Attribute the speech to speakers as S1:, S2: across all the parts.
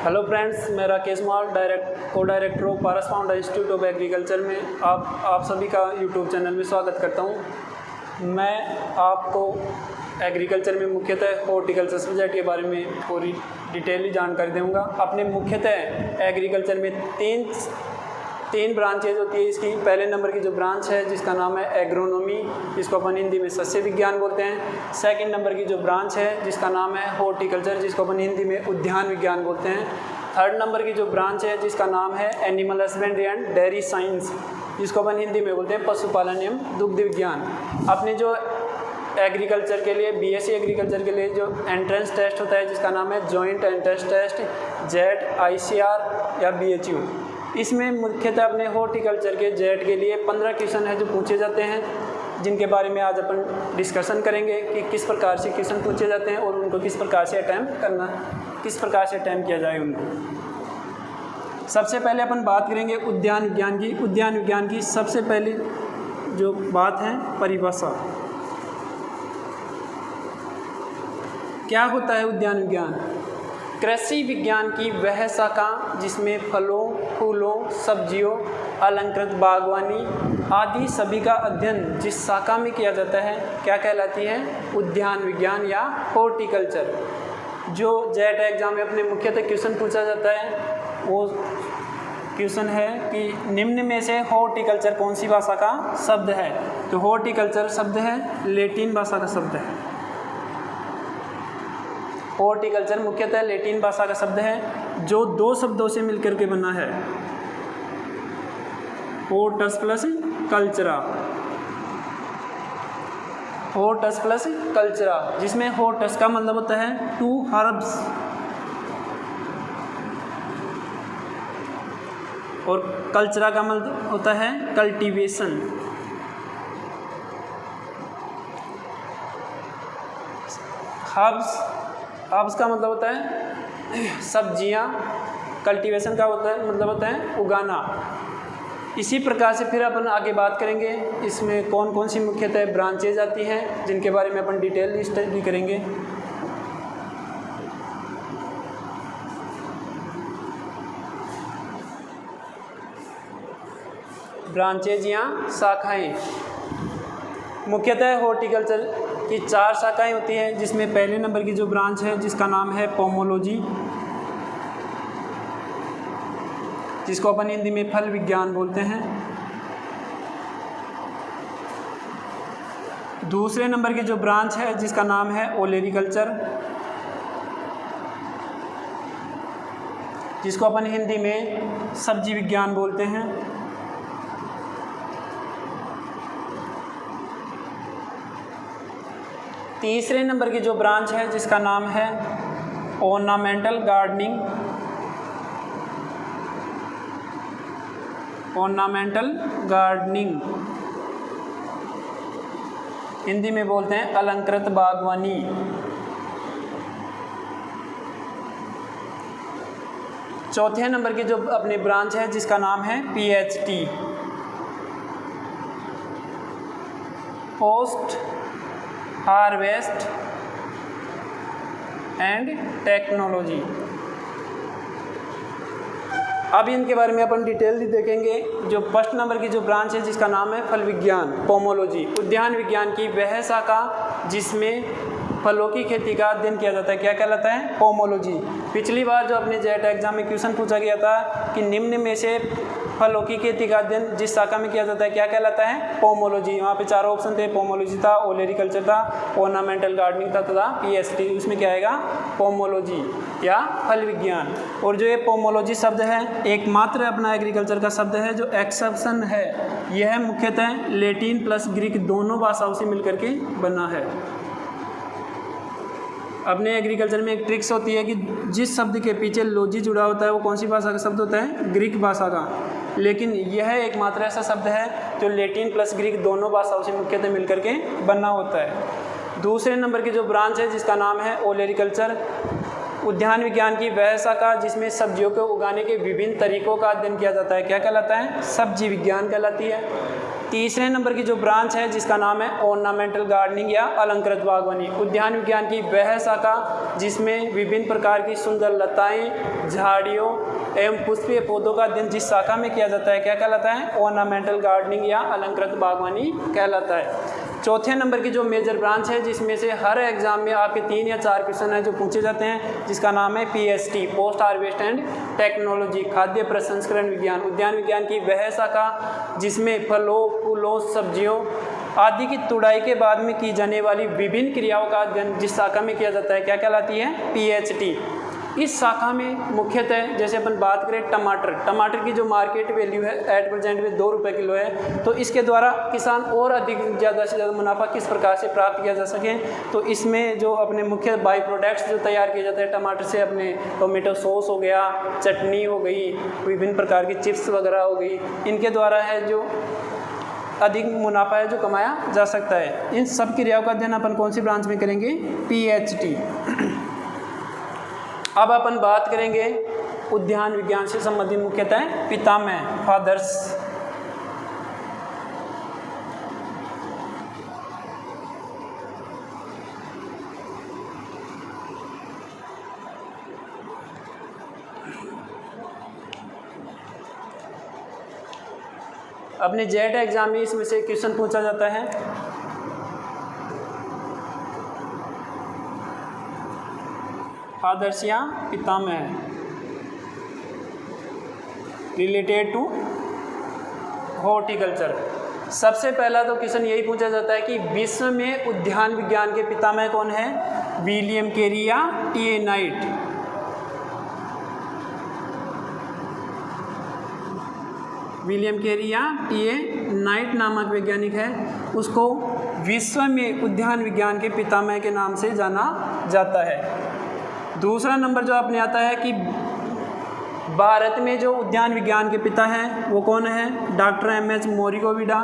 S1: Hello friends, मैं राकेश माल को director of Paras founder institute of agriculture में आप सभी का यूट्यूब चैनल में स्वागत करता हूं। मैं आपको एग्रीकल्चर में मुख्यतः हॉर्टिकल्चर सब्जेक्ट के बारे में पूरी डिटेल जानकारी दूंगा। अपने मुख्यतः एग्रीकल्चर में तीन ब्रांचेज होती है इसकी। पहले नंबर की जो ब्रांच है जिसका नाम है एग्रोनॉमी, जिसको अपन हिंदी में सस्य विज्ञान बोलते हैं। सेकंड नंबर की जो ब्रांच है जिसका नाम है हॉर्टिकल्चर, जिसको अपन हिंदी में उद्यान विज्ञान बोलते हैं। थर्ड नंबर की जो ब्रांच है जिसका नाम है animal husbandry and dairy science, जिसको अपन हिंदी में बोलते हैं पशुपालन एवं दुग्ध विज्ञान। अपने जो एग्रीकल्चर के लिए बीएससी एग्रीकल्चर के लिए जो एंट्रेंस टेस्ट होता है जिसका नाम है joint entrance test JET ICR या BHU, इसमें मुख्यतः अपने हॉर्टिकल्चर के जेट के लिए 15 क्वेश्चन है जो पूछे जाते हैं, जिनके बारे में आज अपन डिस्कशन करेंगे कि किस प्रकार से क्वेश्चन पूछे जाते हैं और उनको किस प्रकार से अटैम्प्ट किया जाए उनको। सबसे पहले अपन बात करेंगे उद्यान विज्ञान की। उद्यान विज्ञान की सबसे पहली जो बात है परिभाषा। क्या होता है उद्यान विज्ञान? कृषि विज्ञान की वह शाखा जिसमें फलों, फूलों, सब्जियों, अलंकृत बागवानी आदि सभी का अध्ययन जिस शाखा में किया जाता है क्या कहलाती है? उद्यान विज्ञान या हॉर्टिकल्चर। जो जेट एग्जाम में अपने मुख्यतः क्वेश्चन पूछा जाता है वो क्वेश्चन है कि निम्न में से हॉर्टिकल्चर कौन सी भाषा का शब्द है? तो हॉर्टिकल्चर शब्द है लैटिन भाषा का शब्द है। हॉर्टिकल्चर मुख्यतः लैटिन भाषा का शब्द है जो दो शब्दों से मिलकर के बना है, हॉर्टस प्लस कल्चरा। हॉर्टस प्लस कल्चरा, जिसमें हॉर्टस का मतलब होता है टू हर्ब्स और कल्चरा का मतलब होता है कल्टीवेशन। हर्ब्स का मतलब होता है सब्जियां, कल्टीवेशन का मतलब होता है उगाना। इसी प्रकार से फिर अपन आगे बात करेंगे इसमें कौन कौन सी मुख्यतः ब्रांचेज आती हैं जिनके बारे में अपन डिटेल स्टडी करेंगे। ब्रांचेज या शाखाएं। मुख्यतः हॉर्टिकल्चर की 4 शाखाएं होती हैं, जिसमें पहले नंबर की जो ब्रांच है जिसका नाम है पोमोलॉजी, जिसको अपन हिंदी में फल विज्ञान बोलते हैं। दूसरे नंबर की जो ब्रांच है जिसका नाम है ओलेरिकल्चर, जिसको अपन हिंदी में सब्जी विज्ञान बोलते हैं। तीसरे नंबर की जो ब्रांच है जिसका नाम है ऑर्नामेंटल गार्डनिंग, हिंदी में बोलते हैं अलंकृत बागवानी। चौथे नंबर की जो अपनी ब्रांच है जिसका नाम है PhD, post harvest and technology. अब इनके बारे में अपन डिटेल देखेंगे। जो फर्स्ट नंबर की जो ब्रांच है जिसका नाम है फल विज्ञान, पोमोलॉजी, उद्यान विज्ञान की वह शाखा जिसमें फलों की खेती का अध्ययन किया जाता है क्या कहलाता है? पोमोलॉजी। पिछली बार जो अपने जेट एग्जाम में क्वेश्चन पूछा गया था कि निम्न में से फलों की खेती का अध्ययन जिस शाखा में किया जाता है क्या कहलाता है? पोमोलॉजी। वहाँ पे 4 ऑप्शन थे, पोमोलॉजी था, ओलेरिकल्चर था, ऑर्नामेंटल गार्डनिंग था तथा PhD। उसमें क्या आएगा? पोमोलॉजी या फल विज्ञान। और जो ये पोमोलॉजी शब्द है एकमात्र अपना एग्रीकल्चर का शब्द है जो एक्सेप्शन है। यह मुख्यतः लैटिन प्लस ग्रीक दोनों भाषाओं से मिलकर के बना है। अपने एग्रीकल्चर में एक ट्रिक्स होती है कि जिस शब्द के पीछे लॉजी जुड़ा होता है वो कौन सी भाषा का शब्द होता है? ग्रीक भाषा का। लेकिन यह एकमात्र ऐसा शब्द है जो लैटिन प्लस ग्रीक दोनों भाषाओं से मुख्यतः मिलकर के बना होता है। दूसरे नंबर की जो ब्रांच है जिसका नाम है ओलेरिकल्चर, उद्यान विज्ञान की वह शाखा जिसमें सब्जियों को उगाने के विभिन्न तरीकों का अध्ययन किया जाता है क्या कहलाता है? सब्जी विज्ञान कहलाती है। तीसरे नंबर की जो ब्रांच है जिसका नाम है ऑर्नामेंटल गार्डनिंग या अलंकृत बागवानी, उद्यान विज्ञान की वह शाखा जिसमें विभिन्न प्रकार की सुंदर लताएं, झाड़ियों एवं पुष्पीय पौधों का अध्ययन जिस शाखा में किया जाता है क्या कहलाता है? ऑर्नामेंटल गार्डनिंग या अलंकृत बागवानी कहलाता है। चौथे नंबर की जो मेजर ब्रांच है जिसमें से हर एग्जाम में आपके 3 या 4 क्वेश्चन हैं जो पूछे जाते हैं, जिसका नाम है PHT, post harvest and technology, खाद्य प्रसंस्करण विज्ञान, उद्यान विज्ञान की वह शाखा जिसमें फलों, फूलों, सब्जियों आदि की तुड़ाई के बाद में की जाने वाली विभिन्न क्रियाओं का अध्ययन जिस शाखा में किया जाता है क्या कहलाती है? PHT। इस शाखा में मुख्यतः जैसे अपन बात करें टमाटर की जो मार्केट वैल्यू है एट प्रेजेंट में 2 रुपये किलो है, तो इसके द्वारा किसान और अधिक ज़्यादा से ज़्यादा मुनाफा किस प्रकार से प्राप्त किया जा सके, तो इसमें जो अपने मुख्य बाई प्रोडक्ट्स जो तैयार किए जाते हैं टमाटर से, अपने टोमेटो सॉस हो गया, चटनी हो गई, विभिन्न प्रकार की चिप्स वगैरह हो गई, इनके द्वारा है जो अधिक मुनाफा है जो कमाया जा सकता है। इन सब क्रियाओं का अध्ययन अपन कौन सी ब्रांच में करेंगे? PHT। अब अपन बात करेंगे उद्यान विज्ञान से संबंधित मुख्यतः पितामह, फादर्स। अपने जेट एग्जाम में इसमें से क्वेश्चन पूछा जाता है। फादर्स या पितामह रिलेटेड टू हॉर्टिकल्चर। सबसे पहला तो क्वेश्चन यही पूछा जाता है कि विश्व में उद्यान विज्ञान के पितामह कौन है? विलियम कैरी या TA नाइट। विलियम कैरी या TA नाइट नामक वैज्ञानिक है, उसको विश्व में उद्यान विज्ञान के पितामह के नाम से जाना जाता है। दूसरा नंबर जो आपने आता है कि भारत में जो उद्यान विज्ञान के पिता हैं वो कौन है? डॉक्टर MS मोरिगोविडा।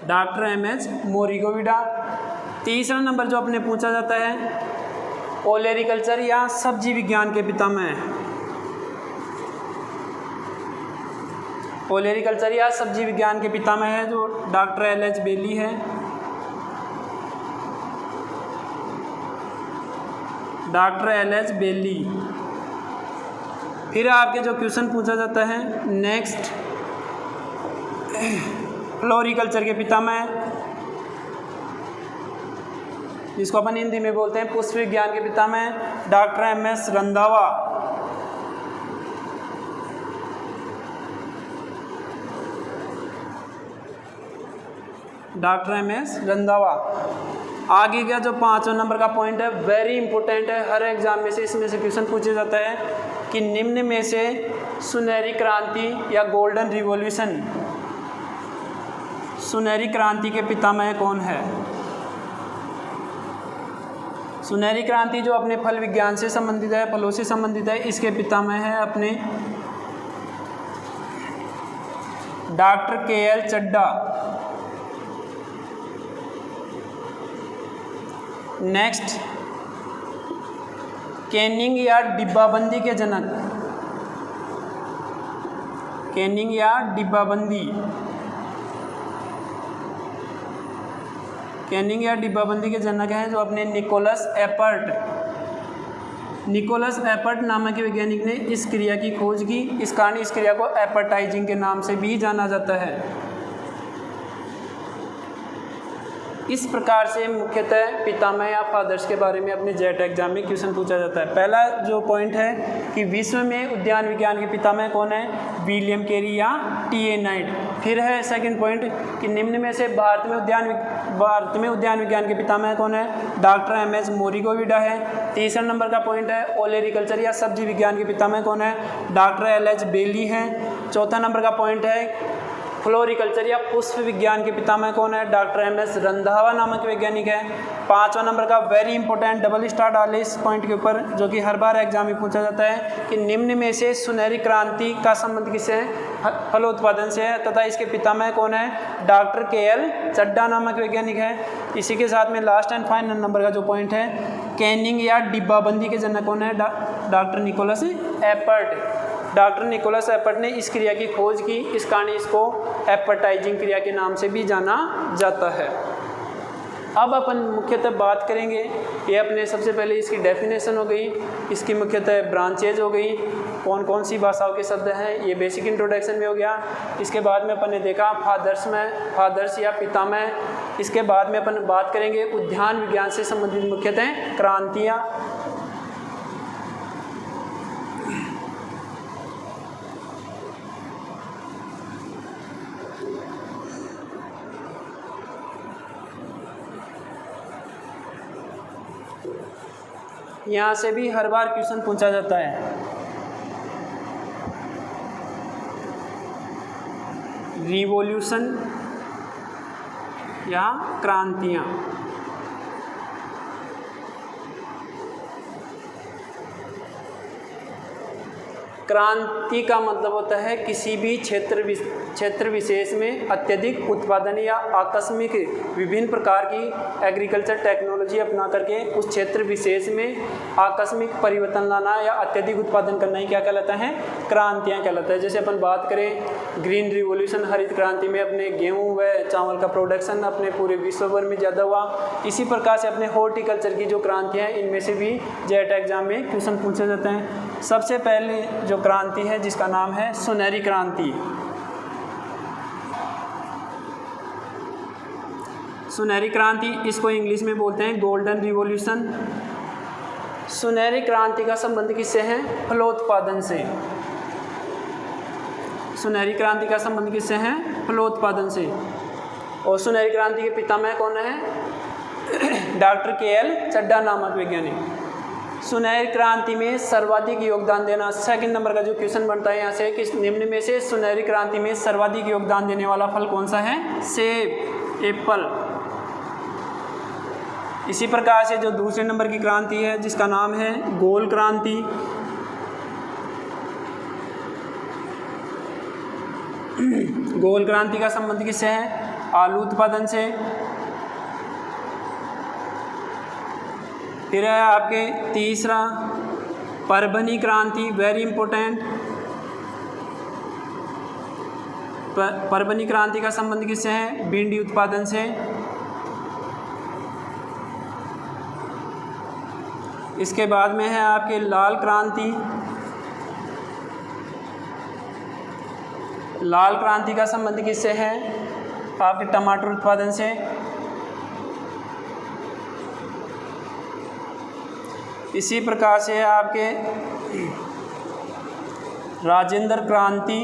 S1: डॉक्टर MS मोरिगोविडा। तीसरा नंबर जो अपने पूछा जाता है ओलेरिकल्चर या सब्जी विज्ञान के पितामह, ओलेरिकल्चर या सब्जी विज्ञान के पितामह है जो डॉक्टर LH बेली है। डॉक्टर LH बेली। फिर आपके जो क्वेश्चन पूछा जाता है नेक्स्ट फ्लोरिकल्चर के पितामह, जिसको अपन हिंदी में बोलते हैं पुष्प विज्ञान के पितामह, doctor MS Randhawa. Doctor MS Randhawa. आगे का जो 5वां नंबर का पॉइंट है वेरी इंपॉर्टेंट है, हर एग्जाम में से इसमें से क्वेश्चन पूछा जाता है कि निम्न में से सुनहरी क्रांति या गोल्डन रिवॉल्यूशन, सुनहरी क्रांति के पितामह कौन है? सुनहरी क्रांति जो अपने फल विज्ञान से संबंधित है, फलों से संबंधित है, इसके पितामह है अपने डॉक्टर KL चड्डा। नेक्स्ट कैनिंग या डिब्बाबंदी के जनक, कैनिंग या डिब्बाबंदी, कैनिंग या डिब्बाबंदी के जनक हैं जो अपने निकोलस एपर्ट। निकोलस एपर्ट नामक वैज्ञानिक ने इस क्रिया की खोज की, इस कारण इस क्रिया को एपर्टाइजिंग के नाम से भी जाना जाता है। इस प्रकार से मुख्यतः पितामह या फादर्स के बारे में अपने जेट एग्जाम में क्वेश्चन पूछा जाता है। पहला जो पॉइंट है कि विश्व में उद्यान विज्ञान के पितामह कौन है? विलियम कैरी या TA नाइट। फिर है सेकंड पॉइंट कि निम्न में से भारत में उद्यान विज्ञान के पितामह कौन है? डॉक्टर MS मोरिगोविडा है। तीसरा नंबर का पॉइंट है ओलेरिकल्चर या सब्जी विज्ञान के पितामह कौन है? डॉक्टर LH बेली हैं। चौथा नंबर का पॉइंट है फ्लोरिकल्चर या पुष्प विज्ञान के पितामह कौन है? डॉक्टर MS रंधावा नामक वैज्ञानिक है। पांचवा नंबर का वेरी इंपॉर्टेंट डबल स्टार डाले इस पॉइंट के ऊपर, जो कि हर बार एग्जाम में पूछा जाता है कि निम्न में से सुनहरी क्रांति का संबंध किससे है? फलोत्पादन से है, तथा इसके पितामह कौन है? डॉक्टर KL चड्डा नामक वैज्ञानिक है। इसी के साथ में लास्ट एंड फाइनल नंबर का जो पॉइंट है कैनिंग या डिब्बाबंदी के जनक कौन है? Doctor Nicolas Appert. Doctor Nicolas Appert ने इस क्रिया की खोज की, इस कारण इसको एपर्टाइजिंग क्रिया के नाम से भी जाना जाता है। अब अपन मुख्यतः बात करेंगे, ये अपने सबसे पहले इसकी डेफिनेशन हो गई, इसकी मुख्यतः ब्रांचेज हो गई, कौन कौन सी भाषाओं के शब्द हैं, ये बेसिक इंट्रोडक्शन में हो गया। इसके बाद में अपन ने देखा फादर्स या पितामह। इसके बाद में अपन बात करेंगे उद्यान विज्ञान से संबंधित मुख्यतः क्रांतियाँ। यहाँ से भी हर बार क्वेश्चन पूछा जाता है। रिवॉल्यूशन या क्रांतियाँ। क्रांति का मतलब होता है किसी भी क्षेत्र विशेष में अत्यधिक उत्पादन या आकस्मिक विभिन्न प्रकार की एग्रीकल्चर टेक्नोलॉजी अपना करके उस क्षेत्र विशेष में आकस्मिक परिवर्तन लाना या अत्यधिक उत्पादन करना ही क्या कहलाता है? क्रांतियाँ कहलाता है। जैसे अपन बात करें ग्रीन रिवॉल्यूशन, हरित क्रांति में अपने गेहूँ व चावल का प्रोडक्शन अपने पूरे विश्व भर में ज़्यादा हुआ। इसी प्रकार से अपने हॉर्टिकल्चर की जो क्रांतियाँ हैं, इनमें से भी जेट एग्जाम में क्वेश्चन पूछे जाते हैं। सबसे पहले जो क्रांति है जिसका नाम है सुनहरी क्रांति। सुनहरी क्रांति, इसको इंग्लिश में बोलते हैं गोल्डन रिवॉल्यूशन। सुनहरी क्रांति का संबंध किससे है? फलोत्पादन से। सुनहरी क्रांति का संबंध किससे है? फलोत्पादन से। और सुनहरी क्रांति के पितामह कौन है? Doctor KL. चड्ढा नामक वैज्ञानिक। सुनहरी क्रांति में सर्वाधिक योगदान देना, सेकंड नंबर का जो क्वेश्चन बनता है यहाँ से कि निम्न में से सुनहरी क्रांति में सर्वाधिक योगदान देने वाला फल कौन सा है? सेब, एप्पल। इसी प्रकार से जो दूसरे नंबर की क्रांति है जिसका नाम है गोल क्रांति। गोल क्रांति का संबंध किससे है? आलू उत्पादन से। फिर है आपके तीसरा परभनी क्रांति, वेरी इंपॉर्टेंट। परभनी क्रांति का संबंध किससे है? भिंडी उत्पादन से। इसके बाद में है आपके लाल क्रांति। लाल क्रांति का संबंध किससे है? आपके टमाटर उत्पादन से। इसी प्रकार से आपके राजेंद्र क्रांति।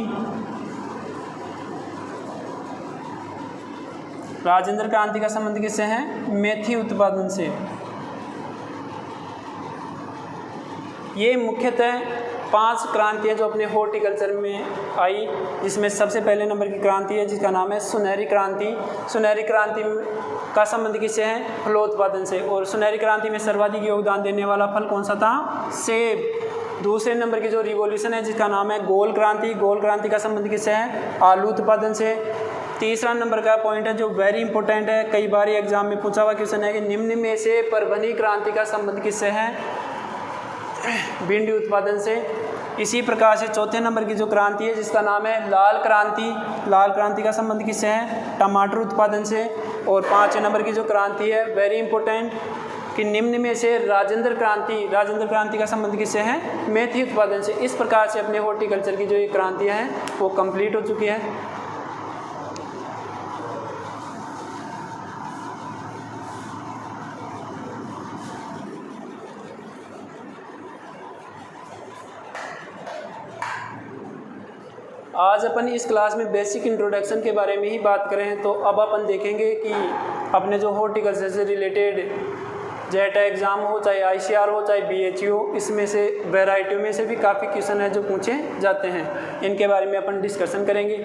S1: राजेंद्र क्रांति का संबंध किससे है? मेथी उत्पादन से। ये मुख्यतः 5 क्रांतियाँ जो अपने हॉर्टिकल्चर में आई, जिसमें सबसे पहले नंबर की क्रांति है जिसका नाम है सुनहरी क्रांति। सुनहरी क्रांति का संबंध किससे है? फलोत्पादन से। और सुनहरी क्रांति में सर्वाधिक योगदान देने वाला फल कौन सा था? सेब। दूसरे नंबर की जो रिवॉल्यूशन है जिसका नाम है गोल क्रांति। गोल क्रांति का संबंध किससे है? आलू उत्पादन से। तीसरा नंबर का पॉइंट है जो वेरी इंपॉर्टेंट है, कई बार एग्जाम में पूछा हुआ क्वेश्चन है कि निम्न में से परभनी क्रांति का संबंध किससे है? भिंडी उत्पादन से। इसी प्रकार से चौथे नंबर की जो क्रांति है जिसका नाम है लाल क्रांति। लाल क्रांति का संबंध किससे है? टमाटर उत्पादन से। और 5वें नंबर की जो क्रांति है वेरी इंपॉर्टेंट कि निम्न में से राजेंद्र क्रांति का संबंध किससे है? मेथी उत्पादन से। इस प्रकार से अपने हॉर्टिकल्चर की जो ये क्रांतियाँ हैं वो कंप्लीट हो चुकी है। आज अपन इस क्लास में बेसिक इंट्रोडक्शन के बारे में ही बात करें तो अब अपन देखेंगे कि अपने जो हॉर्टिकल्चर से रिलेटेड जेट एग्ज़ाम हो, चाहे ICR हो, चाहे BHU, इसमें से वैरायटियों में से भी काफ़ी क्वेश्चन है जो पूछे जाते हैं। इनके बारे में अपन डिस्कशन करेंगे।